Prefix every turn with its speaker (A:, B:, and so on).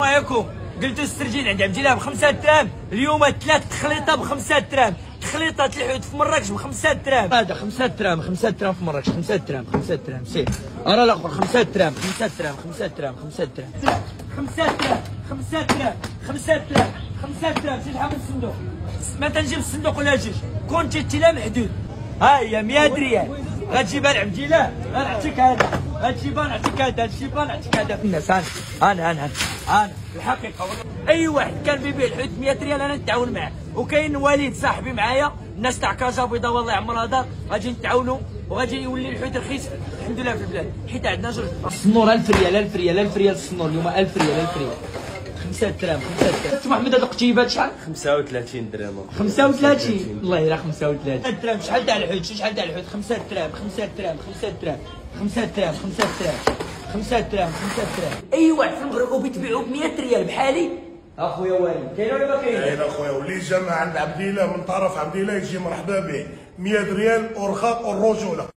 A: عليكم. قلتوا السرجين عند عبد الله ب 5 دراهم، اليوم 3 تخليطه ب 5 دراهم، تخليطه الحوت في مراكش ب 5 دراهم. هذا 5 دراهم، 5 دراهم في مراكش، 5 دراهم، 5 دراهم سير. ارى الاخر 5 دراهم، 5 دراهم، 5 دراهم، 5 دراهم، 5 دراهم، 5 دراهم، 5 دراهم، 5 دراهم. شي شحال من الصندوق؟ ما تنجيب الصندوق ولا جوج، كونتي لا محدود. ها هي 100 ريال غتجيبها لعبد الله، غنعطيك هذا، غتجيبها نعطيك هذا، غتجيبها نعطيك هذا. الناس انا الحقيقه اي واحد كان بيبيع الحوت 100 ريال انا نتعاون معاه، وكاين وليد صاحبي معايا، الناس تاع كازا بيضاء والله يعمرها دار، غادي نتعاونوا وغادي يولي الحوت رخيص الحمد لله في البلاد، حيت عندنا جوج. السنور 1000 ريال، 1000 ريال، 1000 ريال السنور اليوم، 1000 ريال، 1000 ريال. 5 دراهم، 5 دراهم. سي محمد هذا قتيبات شحال؟
B: 35 درهم.
A: 35 والله يراه 35 درهم. شحال تاع الحوت؟ شحال تاع الحوت؟ 5 دراهم، 5 دراهم، 5 دراهم، 5 دراهم، 5 دراهم، 5 دراهم، 5 دراهم. اي واحد في المغرب وبيتبيعوا ب 100 ريال بحالي اخويا وائل، كاين ولا ما كاين؟
C: كاين اخويا، واللي جا عند عبد الله من طرف عبد الله يجي مرحبا به، 100 ريال ورخاء والرجوله.